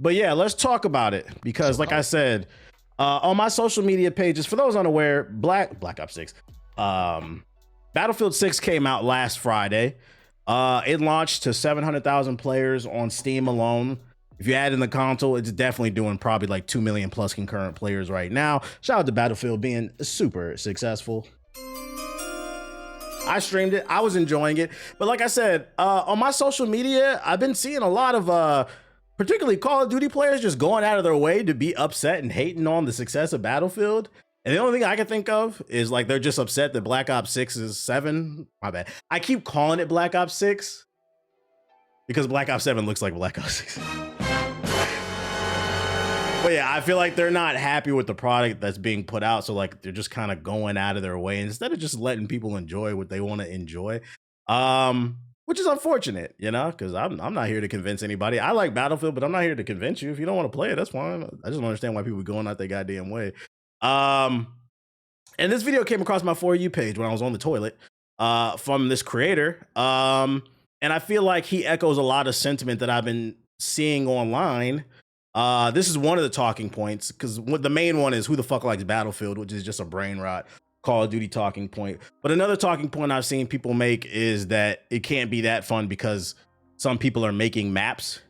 But yeah, let's talk about it because, like I said, on my social media pages, for those unaware, Black Ops 6, Battlefield 6 came out last Friday. It launched to 700,000 players on Steam alone. If you add in the console, it's definitely doing probably like 2 million plus concurrent players right now. Shout out to Battlefield being super successful. I streamed it. I was enjoying it. But like I said, on my social media, I've been seeing a lot of particularly Call of Duty players just going out of their way to be upset and hating on the success of Battlefield. And the only thing I can think of is like they're just upset that Black Ops 6 is 7. My bad. I keep calling it Black Ops 6 because Black Ops 7 looks like Black Ops 6. But yeah, I feel like they're not happy with the product that's being put out. So like they're just kind of going out of their way instead of just letting people enjoy what they want to enjoy. Which is unfortunate, you know, because I'm not here to convince anybody. I like Battlefield, but I'm not here to convince you. If you don't want to play it, that's fine. I just don't understand why people are going out their goddamn way. And this video came across my For You page when I was on the toilet from this creator. And I feel like he echoes a lot of sentiment that I've been seeing online. This is one of the talking points because the main one is who the fuck likes Battlefield, which is just a brain rot Call of Duty talking point. But another talking point I've seen people make is that it can't be that fun because some people are making maps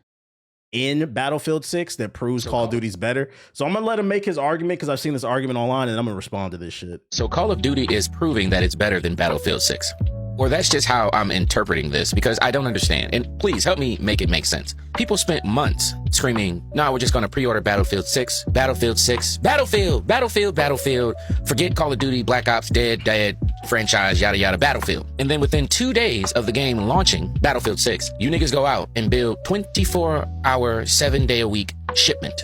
in Battlefield 6 that proves Call of Duty's better. So I'm gonna let him make his argument because I've seen this argument online and I'm gonna respond to this shit. So Call of Duty is proving that it's better than Battlefield 6. Or that's just how I'm interpreting this because I don't understand. And please help me make it make sense. People spent months screaming, no, we're just going to pre-order Battlefield 6, Battlefield 6, Battlefield, Battlefield, Battlefield. Forget Call of Duty, Black Ops, dead, franchise, yada, yada, Battlefield. And then within 2 days of the game launching, Battlefield 6, you niggas go out and build 24-hour, 7-day-a-week shipment.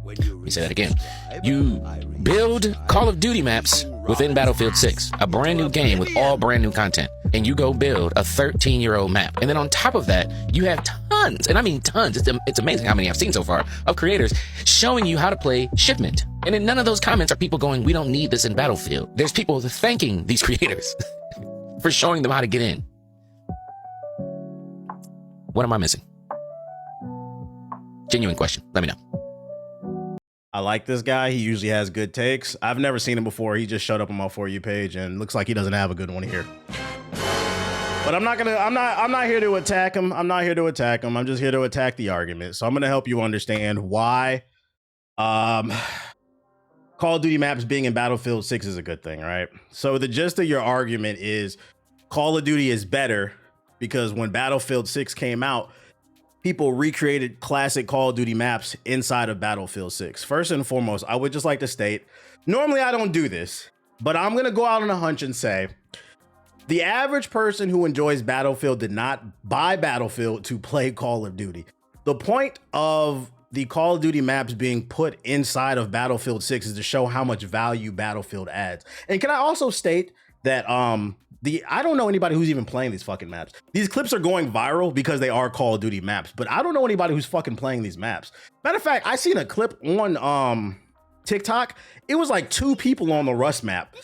Let me say that again. You build Call of Duty maps within Battlefield 6, a brand new game with all brand new content, and you go build a 13-year-old map. And then on top of that, you have tons, and I mean tons, it's amazing how many I've seen so far, of creators showing you how to play shipment. And in none of those comments are people going, we don't need this in Battlefield. There's people thanking these creators for showing them how to get in. What am I missing? Genuine question, let me know. I like this guy. He usually has good takes. I've never seen him before. He just showed up on my For You page and looks like he doesn't have a good one here. But I'm not here to attack him. I'm not here to attack him. I'm just here to attack the argument. So I'm going to help you understand why Call of Duty maps being in Battlefield 6 is a good thing, right? So the gist of your argument is Call of Duty is better because when Battlefield 6 came out, people recreated classic Call of Duty maps inside of Battlefield 6. First and foremost, I would just like to state, normally I don't do this, but I'm going to go out on a hunch and say the average person who enjoys Battlefield did not buy Battlefield to play Call of Duty. The point of the Call of Duty maps being put inside of Battlefield 6 is to show how much value Battlefield adds. And can I also state that I don't know anybody who's even playing these fucking maps. These clips are going viral because they are Call of Duty maps, but I don't know anybody who's fucking playing these maps. Matter of fact, I seen a clip on TikTok. It was like 2 people on the Rust map,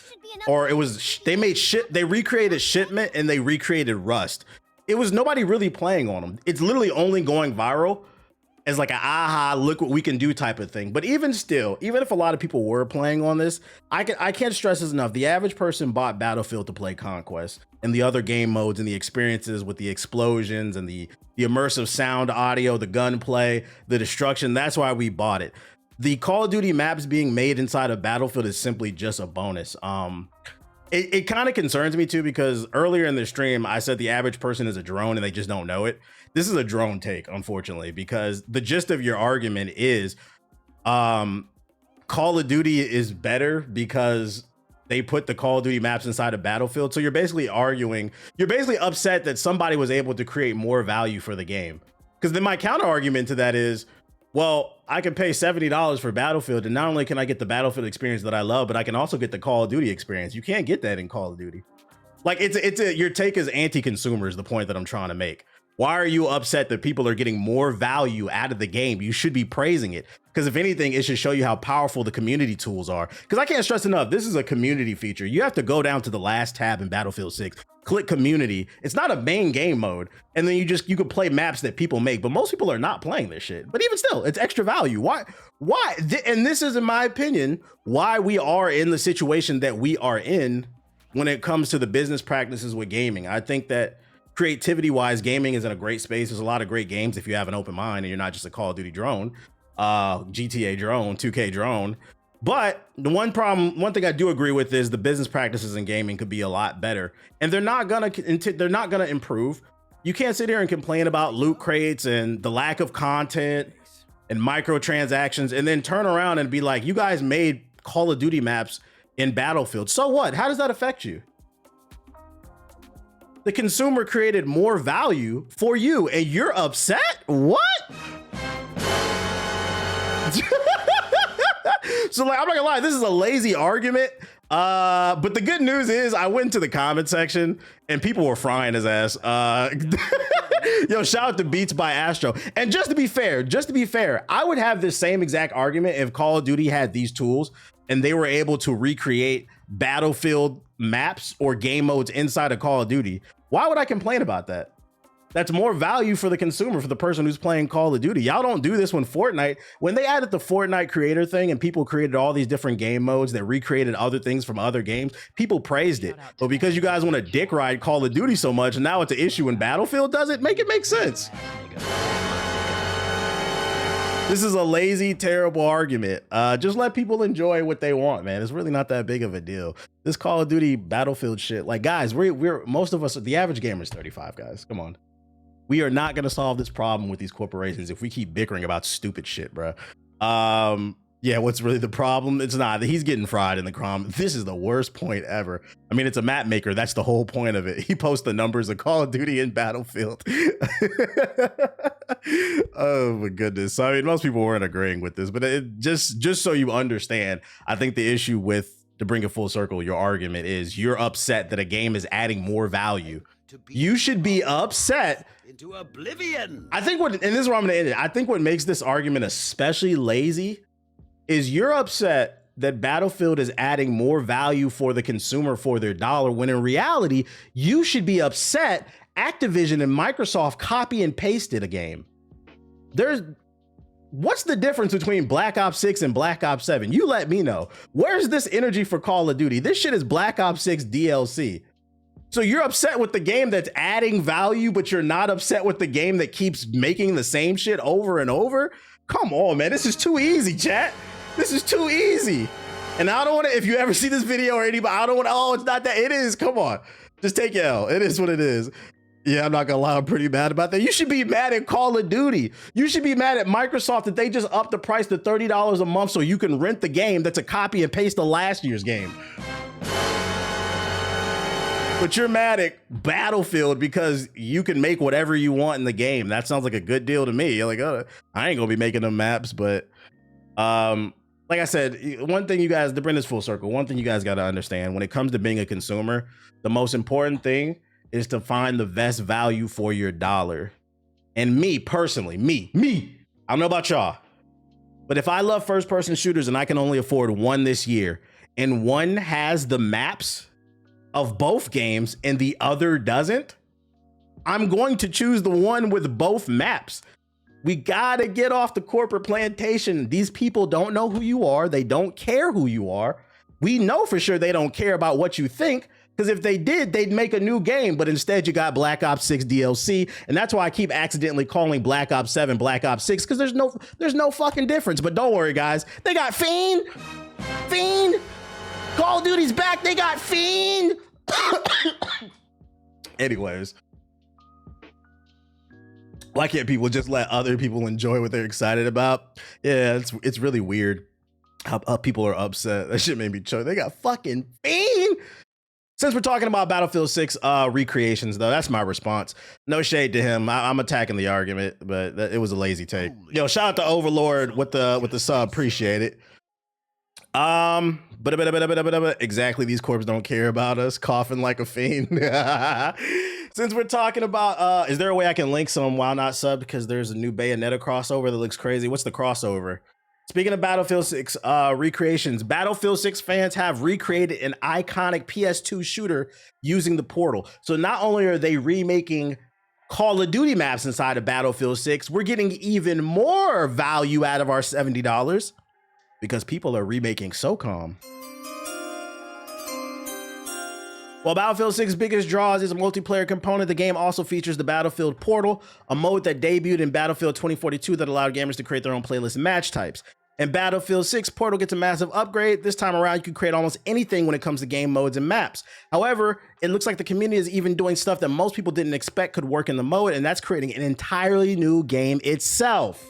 or it was they recreated Shipment and they recreated Rust. It was nobody really playing on them. It's literally only going viral as like an aha, look what we can do type of thing. But even still, even if a lot of people were playing on this, I can't stress this enough. The average person bought Battlefield to play Conquest and the other game modes and the experiences with the explosions and the immersive sound, audio, the gunplay, the destruction. That's why we bought it. The Call of Duty maps being made inside of Battlefield is simply just a bonus. It kind of concerns me too, because earlier in the stream, I said the average person is a drone and they just don't know it. This is a drone take, unfortunately, because the gist of your argument is Call of Duty is better because they put the Call of Duty maps inside of Battlefield. So you're basically upset that somebody was able to create more value for the game. Because then my counter argument to that is, well, I can pay $70 for Battlefield, and not only can I get the Battlefield experience that I love, but I can also get the Call of Duty experience. You can't get that in Call of Duty. Like your take is anti-consumer is the point that I'm trying to make. Why are you upset that people are getting more value out of the game? You should be praising it, because if anything, it should show you how powerful the community tools are. Because I can't stress enough, this is a community feature. You have to go down to the last tab in Battlefield 6. click community. It's not a main game mode. And then you could play maps that people make, but most people are not playing this shit. But even still, it's extra value. Why? And this is, in my opinion, why we are in the situation that we are in when it comes to the business practices with gaming. I think that creativity wise, gaming is in a great space. There's a lot of great games if you have an open mind and you're not just a Call of Duty drone, GTA drone, 2K drone. But the one thing I do agree with is the business practices in gaming could be a lot better, and they're not gonna improve. You can't sit here and complain about loot crates and the lack of content and microtransactions and then turn around and be like, you guys made Call of Duty maps in Battlefield. So what? How does that affect you? The consumer created more value for you and you're upset? What? So like, I'm not gonna lie, this is a lazy argument. But the good news is I went into the comment section and people were frying his ass. Yo, shout out to Beats by Astro. And just to be fair, I would have this same exact argument if Call of Duty had these tools and they were able to recreate Battlefield maps or game modes inside of Call of Duty. Why would I complain about that? That's more value for the consumer, for the person who's playing Call of Duty. Y'all don't do this when they added the Fortnite creator thing and people created all these different game modes that recreated other things from other games, people praised it. But because you guys want to dick ride Call of Duty so much, and now it's an issue when Battlefield does it, make it make sense. This is a lazy, terrible argument. Just let people enjoy what they want, man. It's really not that big of a deal. This Call of Duty Battlefield shit, like guys, we're most of us, the average gamer is 35, guys. Come on. We are not going to solve this problem with these corporations if we keep bickering about stupid shit, bro. Yeah, what's really the problem? It's not. He's getting fried in the comments. This is the worst point ever. I mean, it's a map maker. That's the whole point of it. He posts the numbers of Call of Duty and Battlefield. Oh, my goodness. So, I mean, most people weren't agreeing with this, but just so you understand, I think the issue with, to bring it full circle, your argument is you're upset that a game is adding more value. You should be upset into oblivion. I think and this is where I'm gonna end it. I think what makes this argument especially lazy is you're upset that Battlefield is adding more value for the consumer for their dollar, when in reality, you should be upset Activision and Microsoft copy and pasted a game. What's the difference between Black Ops 6 and Black Ops 7? You let me know. Where's this energy for Call of Duty? This shit is Black Ops 6 DLC. So you're upset with the game that's adding value, but you're not upset with the game that keeps making the same shit over and over? Come on, man. This is too easy, chat. This is too easy. And I don't want to, if you ever see this video or anybody, I don't want to, oh, it's not that. It is. Come on. Just take your L. It is what it is. Yeah, I'm not going to lie. I'm pretty mad about that. You should be mad at Call of Duty. You should be mad at Microsoft that they just upped the price to $30 a month so you can rent the game that's a copy and paste of last year's game. But you're mad at Battlefield because you can make whatever you want in the game. That sounds like a good deal to me. You're like, oh, I ain't gonna be making them maps. But like I said, one thing you guys, to bring this full circle, one thing you guys got to understand when it comes to being a consumer, the most important thing is to find the best value for your dollar. And me personally, me, I don't know about y'all, but if I love first person shooters and I can only afford one this year and one has the maps of both games and the other doesn't, I'm going to choose the one with both maps. We gotta get off the corporate plantation. These people don't know who you are. They don't care who you are. We know for sure they don't care about what you think, because if they did, they'd make a new game. But instead you got Black Ops 6 DLC. And that's why I keep accidentally calling Black Ops 7 Black Ops 6, because there's no fucking difference. But don't worry, guys. They got Fiend. Call of Duty's back. They got Fiend. Anyways, why can't people just let other people enjoy what they're excited about? Yeah, it's really weird how people are upset. That shit made me choke. They got fucking Fiend. Since we're talking about Battlefield 6 recreations, though, that's my response. No shade to him. I'm attacking the argument, but it was a lazy take. Yo, shout out to Overlord with the sub. Appreciate it. Exactly, these corps don't care about us. Coughing like a fiend. Since we're talking about, is there a way I can link some while not subbed? Because there's a new Bayonetta crossover that looks crazy. What's the crossover? Speaking of Battlefield 6 recreations, Battlefield 6 fans have recreated an iconic PS2 shooter using the portal. So not only are they remaking Call of Duty maps inside of Battlefield 6, we're getting even more value out of our $70 because people are remaking SOCOM. While Battlefield 6's biggest draws is a multiplayer component, the game also features the Battlefield Portal, a mode that debuted in Battlefield 2042 that allowed gamers to create their own playlist and match types. In Battlefield 6, Portal gets a massive upgrade. This time around, you can create almost anything when it comes to game modes and maps. However, it looks like the community is even doing stuff that most people didn't expect could work in the mode, and that's creating an entirely new game itself.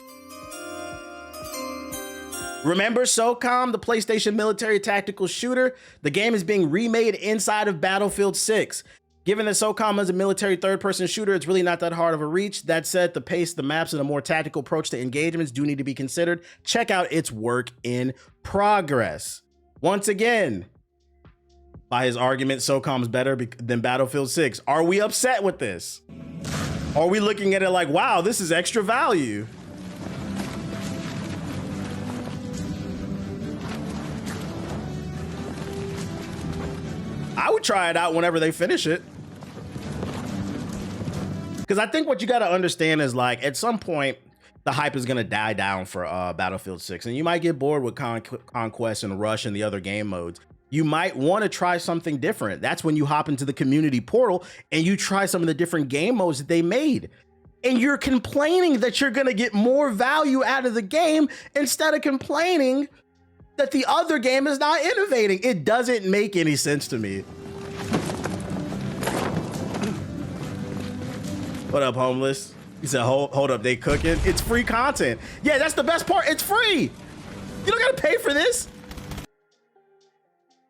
Remember SOCOM, the PlayStation military tactical shooter? The game is being remade inside of Battlefield 6. Given that SOCOM is a military third-person shooter, it's really not that hard of a reach. That said, the pace, the maps, and a more tactical approach to engagements do need to be considered. Check out its work in progress. Once again, by his argument, SOCOM is better than Battlefield 6. Are we upset with this? Are we looking at it like, wow, this is extra value? I would try it out whenever they finish it. Because I think what you got to understand is, like, at some point, the hype is going to die down for Battlefield 6. And you might get bored with Conquest and Rush and the other game modes. You might want to try something different. That's when you hop into the community portal and you try some of the different game modes that they made. And you're complaining that you're going to get more value out of the game instead of complaining that the other game is not innovating. It doesn't make any sense to me. What up, homeless? He said, hold up, they cooking? It's free content. Yeah, that's the best part. It's free. You don't gotta pay for this.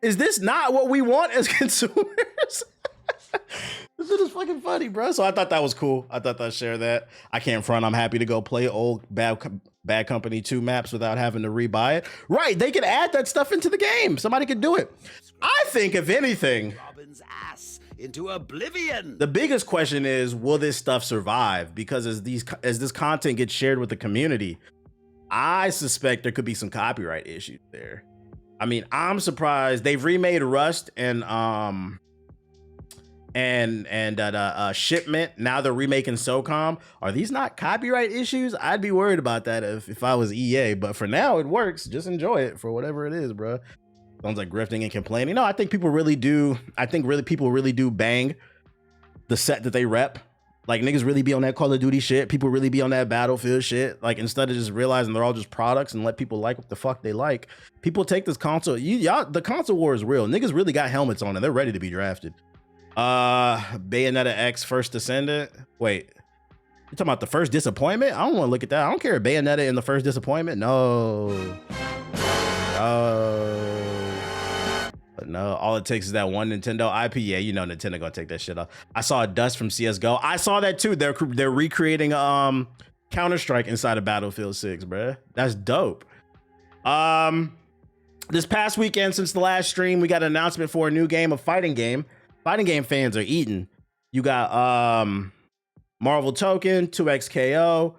Is this not what we want as consumers? This shit is fucking funny, bro. So I thought that was cool. I thought I'd share that. I can't front. I'm happy to go play old Bad Company 2 maps without having to rebuy it. Right, they could add that stuff into the game. Somebody could do it. I think, if anything, Robin's ass into oblivion. The biggest question is, will this stuff survive? Because as this content gets shared with the community, I suspect there could be some copyright issues there. I mean, I'm surprised they've remade Rust and Shipment. Now they're remaking SOCOM. Are these not copyright issues? I'd be worried about that if I was EA, but for now it works. Just enjoy it for whatever it is, bro. Sounds like grifting and complaining. No, I think people really do. People really do bang the set that they rep. Like, niggas really be on that Call of Duty shit. People really be on that Battlefield shit. Like, instead of just realizing they're all just products and let people like what the fuck they like, people take this console. The console war is real. Niggas really got helmets on and they're ready to be drafted. Bayonetta X First Descendant. Wait, you talking about the First Disappointment? I don't want to look at that. I don't care. Bayonetta in the First Disappointment. No. But no, all it takes is that one Nintendo IP. Yeah, you know Nintendo gonna take that shit off. I saw a dust from CSGO. I saw that too. They're recreating Counter-Strike inside of Battlefield 6, bruh. That's dope. This past weekend, since the last stream, we got an announcement for a new game, a fighting game. Fighting game fans are eating. You got Marvel Token, 2XKO,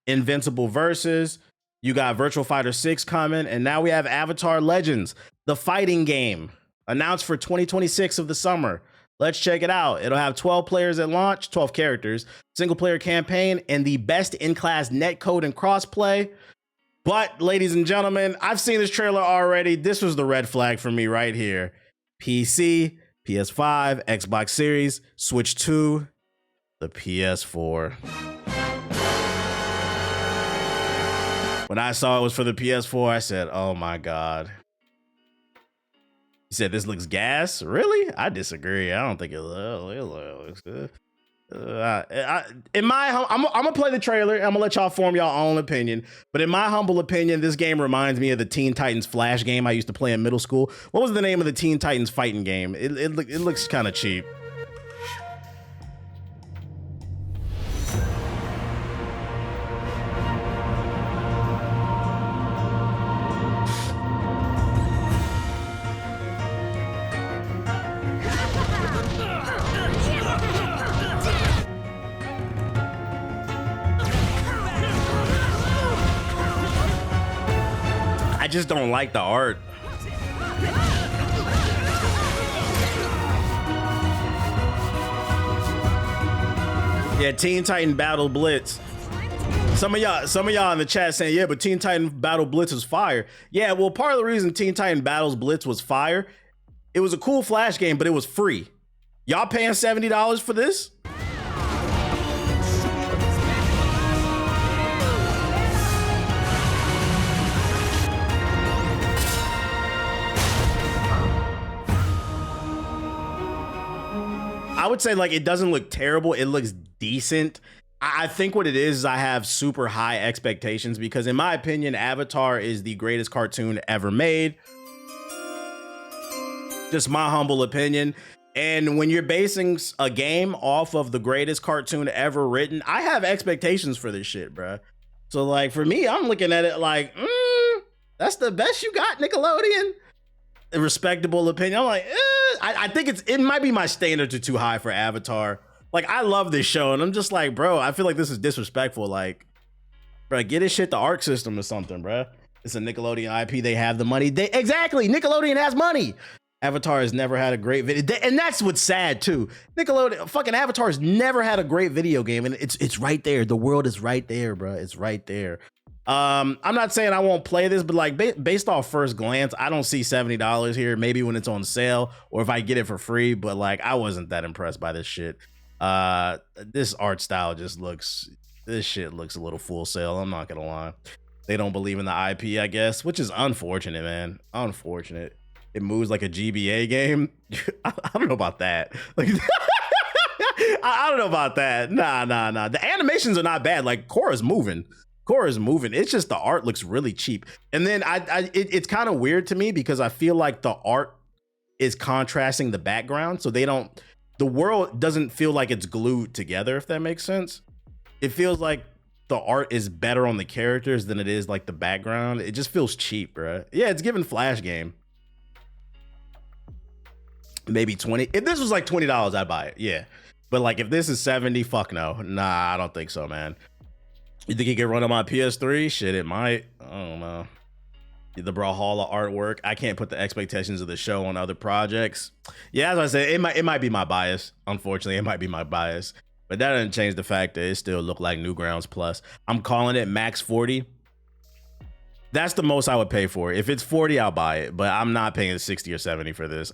Invincible Versus. You got Virtual Fighter 6 coming, and now we have Avatar Legends, the fighting game, announced for 2026 of the summer. Let's check it out. It'll have 12 players at launch, 12 characters, single player campaign, and the best in-class netcode and crossplay. But ladies and gentlemen, I've seen this trailer already. This was the red flag for me right here. PC, PS5, Xbox Series, Switch 2, the PS4. When I saw it was for the PS4, I said, oh my God. He said, this looks gas? Really? I disagree. I don't think it looks good. I'm gonna play the trailer. I'm gonna let y'all form y'all own opinion. But in my humble opinion, this game reminds me of the Teen Titans Flash game I used to play in middle school. What was the name of the Teen Titans fighting game? It looks kind of cheap. I just don't like the art. Yeah, Teen Titan Battle Blitz. Some of y'all in the chat saying, yeah, but Teen Titan Battle Blitz is fire. Yeah, well, part of the reason Teen Titan Battles Blitz was fire, it was a cool Flash game, but it was free. Y'all paying $70 for this? I would say like it doesn't look terrible. It looks decent. I think what it is I have super high expectations because in my opinion, Avatar is the greatest cartoon ever made. Just my humble opinion. And when you're basing a game off of the greatest cartoon ever written, I have expectations for this shit, bruh. So like for me, I'm looking at it like, that's the best you got, Nickelodeon? A respectable opinion. I'm like, I think it might be my standards are too high for Avatar. Like, I love this show, and I'm just like, bro, I feel like this is disrespectful. Like, bro, get this shit the Arc System or something, bro. It's a Nickelodeon IP. They have the money. Exactly, Nickelodeon has money. Avatar has never had a great video, and that's what's sad too. Nickelodeon, fucking Avatar has never had a great video game, and it's right there. The world is right there, bro. It's right there. I'm not saying I won't play this, but like based off first glance, I don't see $70 here. Maybe when it's on sale or if I get it for free, but like I wasn't that impressed by this shit. This art style just looks, this shit looks a little Full Sail. I'm not gonna lie. They don't believe in the IP, I guess, which is unfortunate, man. Unfortunate. It moves like a GBA game. I don't know about that. Like, I don't know about that. Nah. The animations are not bad. Like Korra's moving. It's just the art looks really cheap. And then it's kind of weird to me because I feel like the art is contrasting the background. So the world doesn't feel like it's glued together, if that makes sense. It feels like the art is better on the characters than it is like the background. It just feels cheap, bro. Yeah, it's giving Flash game. Maybe 20. If this was like $20, I'd buy it. Yeah. But like if this is 70, fuck no. Nah, I don't think so, man. You think it can run on my PS3? Shit, it might. I don't know. The Brawlhalla artwork. I can't put the expectations of the show on other projects. Yeah, as I said, it might be my bias. Unfortunately, it might be my bias. But that doesn't change the fact that it still look like Newgrounds Plus. I'm calling it max 40. That's the most I would pay for it. If it's 40, I'll buy it. But I'm not paying 60 or 70 for this.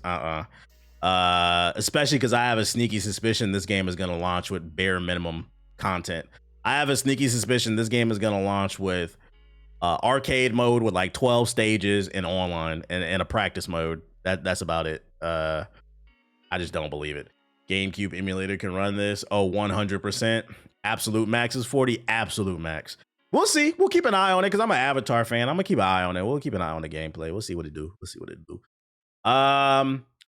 Especially because I have a sneaky suspicion this game is going to launch with bare minimum content. I have a sneaky suspicion this game is going to launch with arcade mode with like 12 stages and online and a practice mode. That's about it. I just don't believe it. GameCube emulator can run this. Oh, 100%. Absolute max is 40. Absolute max. We'll see. We'll keep an eye on it because I'm an Avatar fan. I'm going to keep an eye on it. We'll keep an eye on the gameplay. We'll see what it do.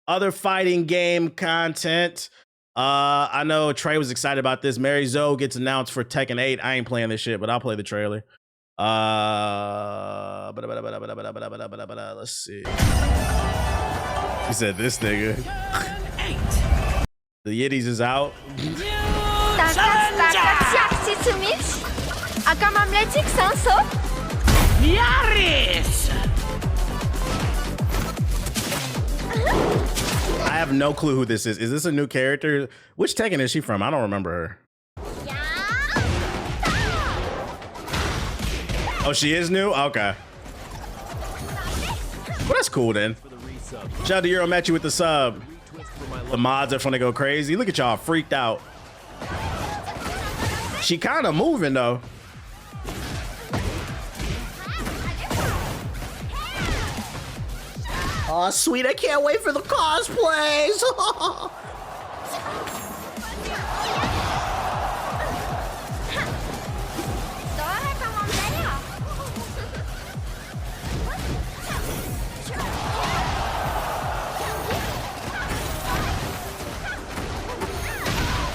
Other fighting game content. I know Trey was excited about this. Mary Zoe gets announced for Tekken 8. I ain't playing this shit, but I'll play the trailer. Let's see. He said this nigga. The Yiddies is out. I have no clue who this is. Is this a new character? Which Tekken is she from? I don't remember her. Oh, she is new? Okay. Well, that's cool then. Shout out to Euro Matchy with the sub. The mods are finna go crazy. Look at y'all freaked out. She kind of moving though. Oh, sweet. I can't wait for the cosplays.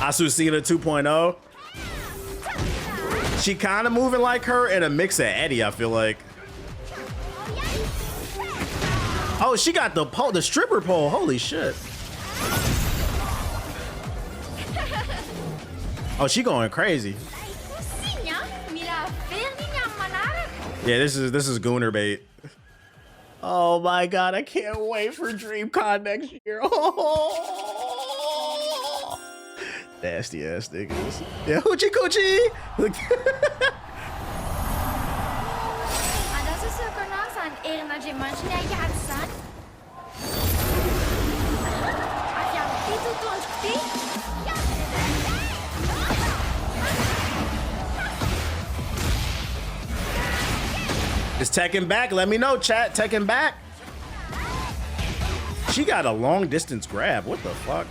Asusina 2.0. She kind of moving like her in a mix of Eddie, I feel like. Oh, she got the pole, the stripper pole. Holy shit. Oh, she going crazy. Yeah, this is Gooner bait. Oh my god, I can't wait for DreamCon next year. Oh. Nasty ass niggas. Yeah, hoochie coochie. Ada seseorang Irna Jimanchina Yatsan. Afiam itu tunjukti. Is Tekken back? Let me know, chat. Tekken back. She got a long distance grab. What the fuck?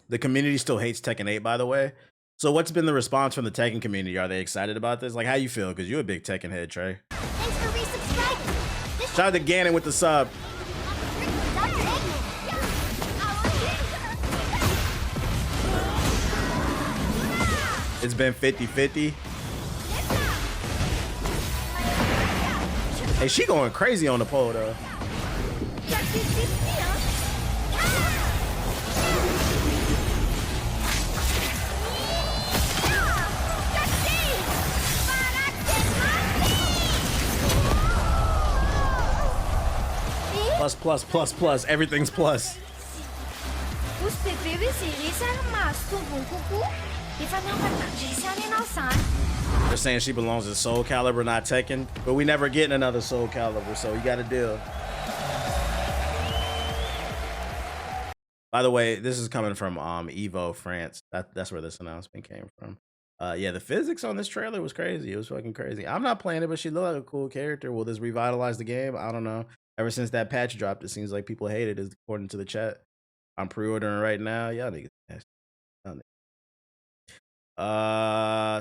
The community still hates Tekken 8, by the way. So what's been the response from the Tekken community? Are they excited about this? Like, how you feel? Because you're a big Tekken head, Trey. Thanks for resubscribing. Shout out to Gannon with the sub. It's been 50-50. Hey, she going crazy on the pole, though. Plus. Everything's plus. They're saying she belongs to Soul Calibur, not Tekken, but we never getting another Soul Calibur, so you got to deal. By the way, this is coming from Evo, France. That's where this announcement came from. Yeah, the physics on this trailer was crazy. It was fucking crazy. I'm not playing it, but she looked like a cool character. Will this revitalize the game? I don't know. Ever since that patch dropped, it seems like people hate it, according to the chat. I'm pre-ordering right now. Y'all niggas nasty.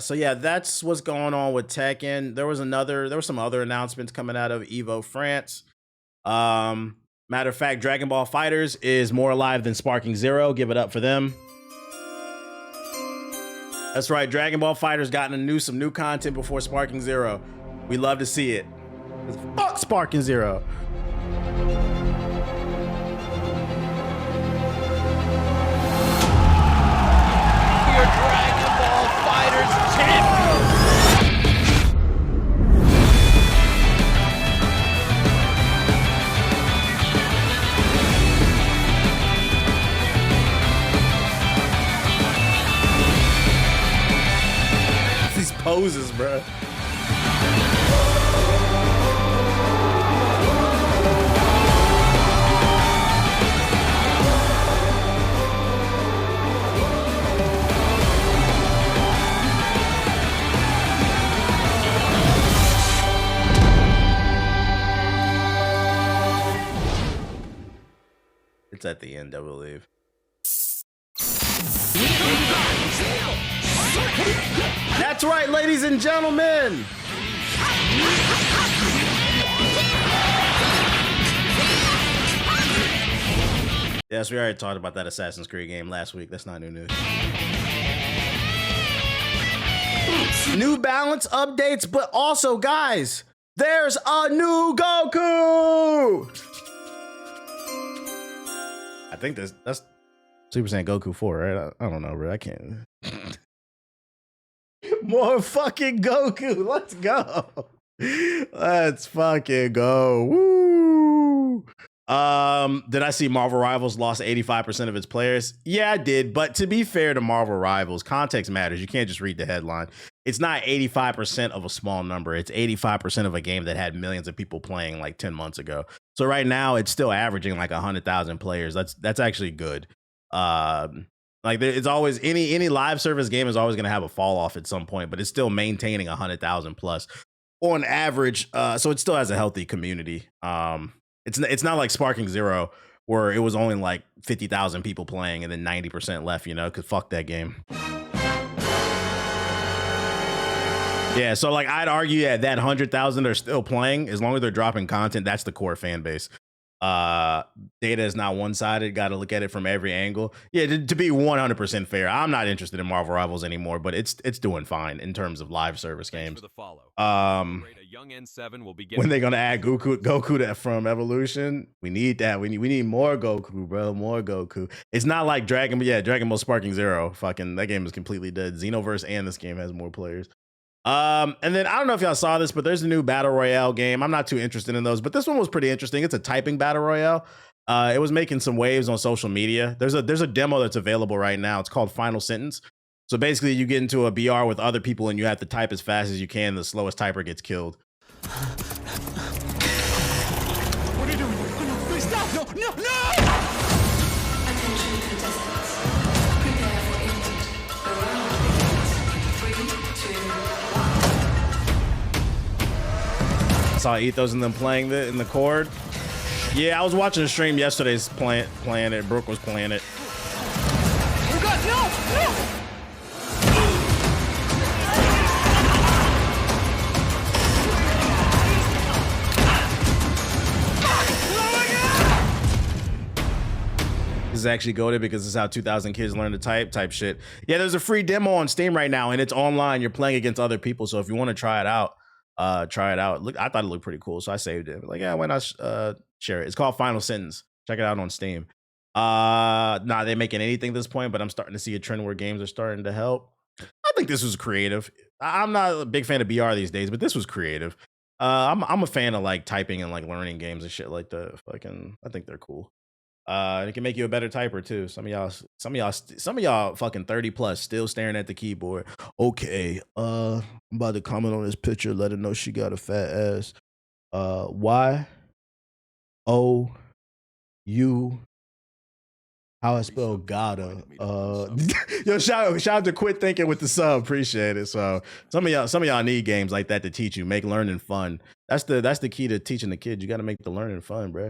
So yeah, that's what's going on with Tekken. There were some other announcements coming out of Evo France. Matter of fact, Dragon Ball FighterZ is more alive than Sparking Zero. Give it up for them. That's right, Dragon Ball FighterZ gotten some new content before Sparking Zero. We love to see it. Fuck Sparking Zero. Dragon Ball FighterZ champion! These poses, bro. It's at the end, I believe. That's right, ladies and gentlemen. Yes, we already talked about that Assassin's Creed game last week. That's not new news. New Balance updates, but also, guys, there's a new Goku. I think that's Super Saiyan Goku 4, right? I don't know, bro. I can't. More fucking Goku. Let's go. Let's fucking go. Woo. Did I see Marvel Rivals lost 85% of its players? Yeah, I did. But to be fair to Marvel Rivals, context matters. You can't just read the headline. It's not 85% of a small number. It's 85% of a game that had millions of people playing like 10 months ago. So right now it's still averaging like 100,000 players. That's actually good. Like it's always any live service game is always going to have a fall off at some point, but it's still maintaining 100,000 plus on average. So it still has a healthy community. It's not like Sparking Zero where it was only like 50,000 people playing and then 90% left, you know, because fuck that game. Yeah, so like I'd argue that 100,000 are still playing as long as they're dropping content. That's the core fan base. Data is not one-sided. Got to look at it from every angle. Yeah, to be 100% fair, I'm not interested in Marvel Rivals anymore, but it's doing fine in terms of live service games. When they gonna add Goku from Evolution? We need that. We need more Goku, bro. More Goku. It's not like Dragon Ball Sparking Zero. Fucking that game is completely dead. Xenoverse and this game has more players. And then I don't know if y'all saw this, but there's a new battle royale game. I'm not too interested in those, but this one was pretty interesting. It's a typing battle royale. It was making some waves on social media. There's a demo that's available right now. It's called Final Sentence. So basically, you get into a BR with other people and you have to type as fast as you can. The slowest typer gets killed. What are you doing? Oh, no, please stop! No, no, no! Attention contestants. Prepare for input. The round begins. 3, 2, 1. Saw Ethos and them playing in the chord. Yeah, I was watching a stream yesterday playing it. Brooke was playing it. Oh God, no! No! This is actually goated because this is how 2,000 kids learn to type shit. Yeah, there's a free demo on Steam right now, and it's online. You're playing against other people, so if you want to try it out, try it out. Look, I thought it looked pretty cool, so I saved it. Like, yeah, why not share it? It's called Final Sentence. Check it out on Steam. Nah, they're making anything at this point, but I'm starting to see a trend where games are starting to help. I think this was creative. I'm not a big fan of BR these days, but this was creative. I'm a fan of like typing and like learning games and shit like that. I think they're cool. It can make you a better typer too. Some of y'all fucking 30 plus still staring at the keyboard. Okay, I'm about to comment on this picture, let her know she got a fat ass. Y-O-U. How I spell gotta. Yo, shout out to Quit Thinking with the sub. Appreciate it. So some of y'all need games like that to teach you, make learning fun. That's the key to teaching the kids. You got to make the learning fun, bro.